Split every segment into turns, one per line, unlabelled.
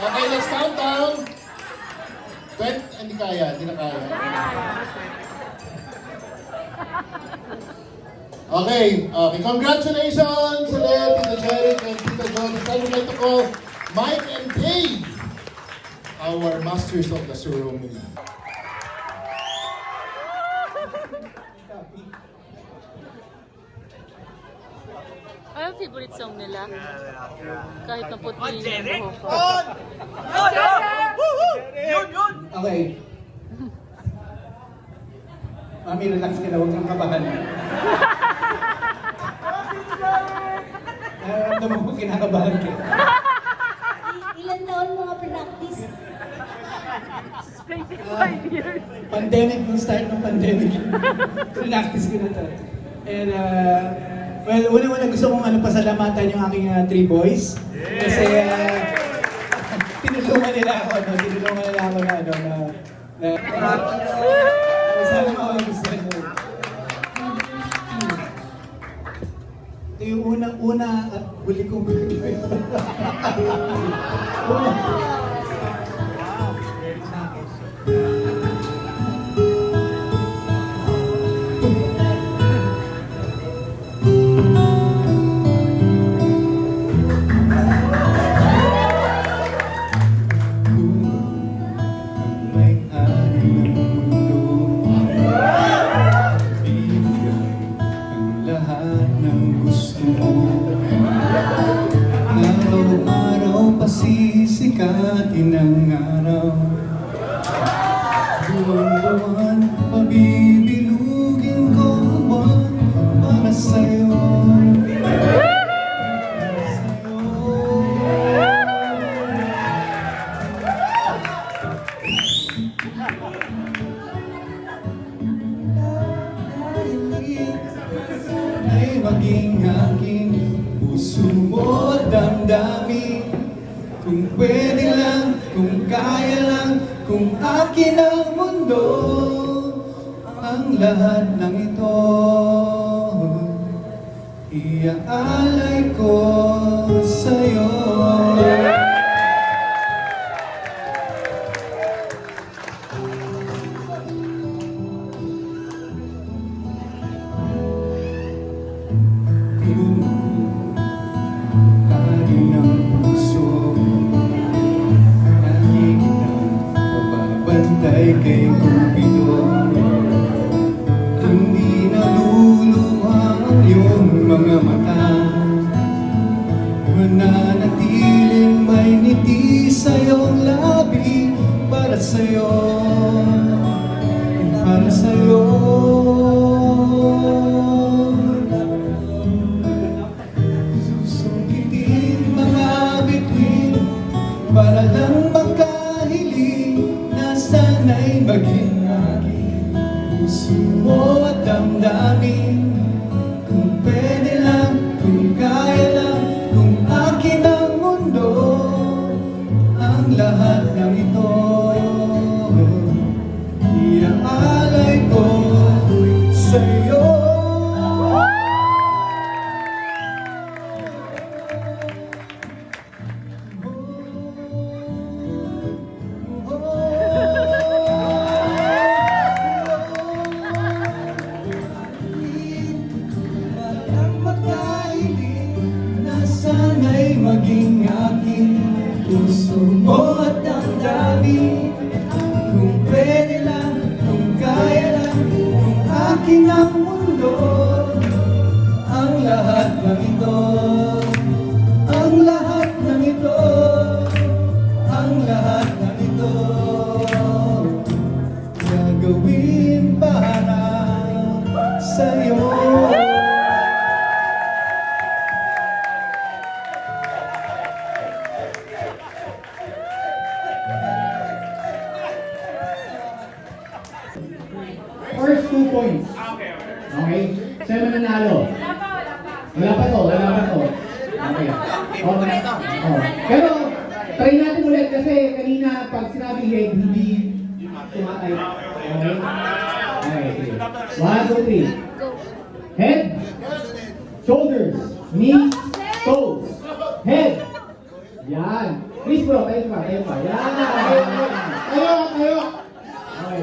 Okay, let's count down. 20, hindi kaya, hindi na kaya. Okay, congratulations ulit, Tita Jeric and Tita John. It's time to call Mike and Dave, our masters of the ceremony.
Ano ang favorite song nila? Kahit na puti ng buhok ko.
Okay. Mami, relax ka na, huwag kang kabahan. Nararamdaman mo kinakabahan ka.
Ilan taon mga practice?
25 years.
Pandemic, nung start ng pandemic. Practice ko na to. And, well, una-una gusto kong pasalamatan yung aking 3 boys. Kasi, tinulungan nila ako, sana makagustuhan nyo. Ito yung unang-una at huli kong birthday. Pasisikatin ang araw. Buwan-buwan, pabibilugin ko buwan para sa'yo. Ay maging aking puso mo at damdamin. Kung pwede lang, kung kaya lang, kung akin ang mundo, ang lahat ng ito, iaalay ko sa'yo. Kay Cupido, hindi naluluha ang iyong mga mata. Mananatiling may ngiti sa iyong labi para sa'yo, para sa'yo. Susungkitin mga bituin para lang magkahiling na sana'y maging aking puso mo at damdamin. Kung pwede lang, kung kaya lang, kung akin ang mundo, ang lahat ng ito, iaalay ko sa'yo. Sana'y maging aking puso mo at damdamin. Kung pwede lang, kung kaya lang, kung akin ang mundo, ang lahat ng ito, ang lahat ng ito, ang lahat ng ito, gagawin para sa'yo.
First 2 points. Okay? Sino mananalo? Wala pa to. Okay. Oh. Pero, try natin ulit kasi kanina pag sinabi head, hindi tumatay. Okay? Okay, sige. 1, 2, 3. Head, shoulders, knees, toes. Head. Yan. Please bro, tayo pa. Yan.
Tayo.
Okay.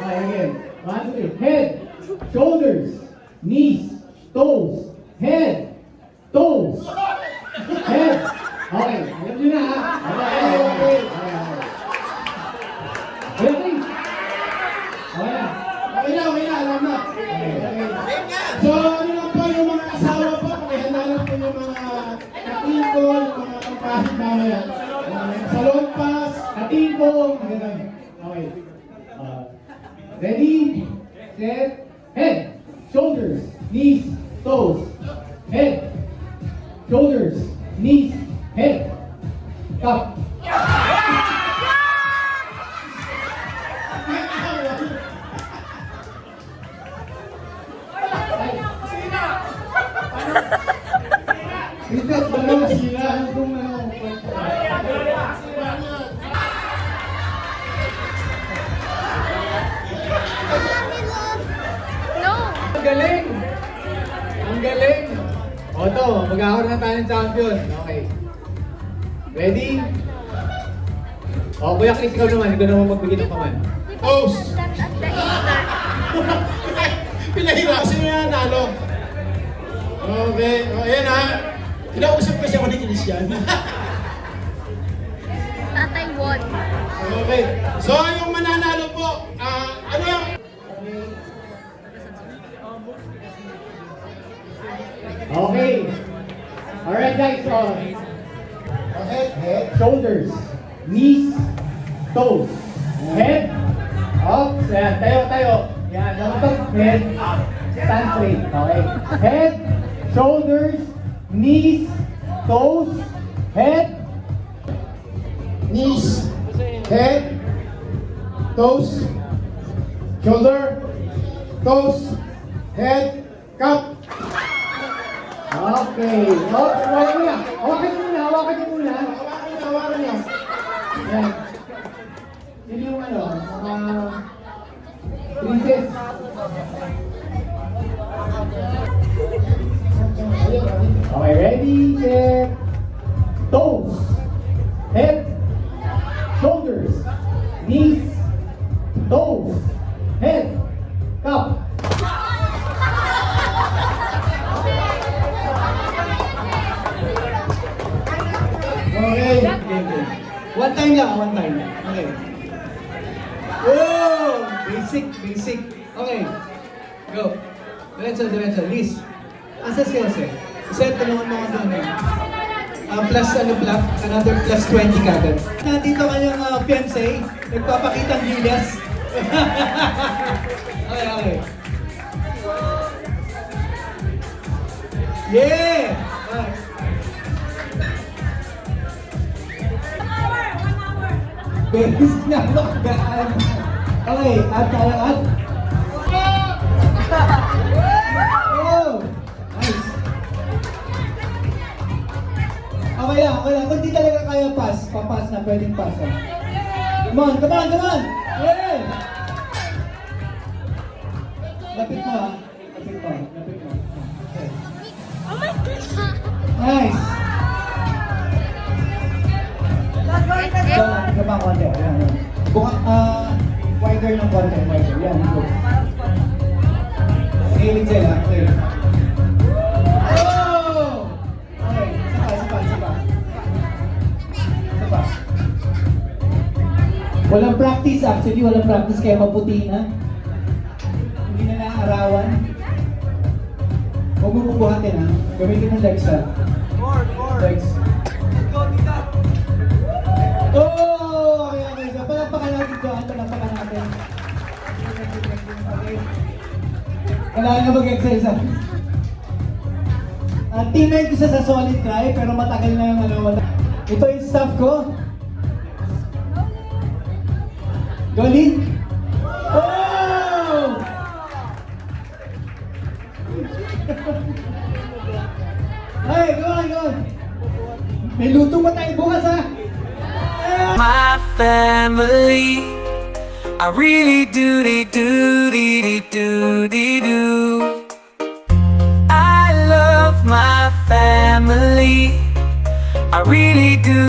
Okay, again. 1, 2, 3. Head, shoulders, knees, toes, head, toes, head. Okay, alam nyo na ha. Okay. Okay na. Alam na.
So, ano lang po yung mga asawa po, pakihanda lang po yung mga katiko, yung mga kapahit mamaya. Salon pass.
Katiko. Okay. Ready, set, head, shoulders, knees, toes, head, shoulders, knees, head, up.
Ikat dalawa sila kung ano.
No!
Ang galing! O to, magkakaroon na tayo ng champion. Okay. Ready? O, Kuya Chris, ikaw naman magbigay ng command.
Post. Pinahirasin niya nalo. Okay. O, ayan ha. Kinausap kasi ako ni Christian.
Tatay Won.
Okay. So, yung mananalo po, ano yung...
Okay. Alright guys, so,
Head.
shoulders, knees, toes, head, up, yan, tayo. Yan, dapat head, stand straight, okay. Head, shoulders, knees, toes, head,
Knees. Head. Toes. Shoulder. Toes. Head. Cup.
okay. Hawakan niyo muna.
Hawakan niyo.
Yan. Yun yung mga princess. Okay, ready, set, toes, head, shoulders, knees, toes, head, cup.
Okay.
One time lang. Okay. Oh! Basic. Okay. Go. Diretso. Liz. Asa si Jose? Jose, tulungan mo ako doon. Another plus 20 kagad. Nandito kanyang fiancé. Nagpapakitang gilas. Okay. Yeah! Okay. Beses na magdaan. Okay, at. Oh! Nice. Okay lang. Kung di talaga kaya papas na, pwedeng pass. Come on! Yeah! Lapit mo ha. Lapit mo. Okay.
Oh my God!
Nice! So, lapit ka pa konti. Ayan. Wider ng konti. Yan, good. Hilig sila. Okay. Oh! Okay, isa pa. Walang practice actually, kaya maputi na. Hindi na naaarawan. Huwag mo bubuhatin ha. Gamitin mo legs ha. Legs. Oh! Okay. So, palakpakan natin doon. Okay. Kailangan na mag-exercise. Teammate ko sa solid try, pero matagal na yung Ito yung staff ko. Golin. Oh! Hey, go on. May luto pa tayo bukas ha.
My family, I really do. I love my family, I really do.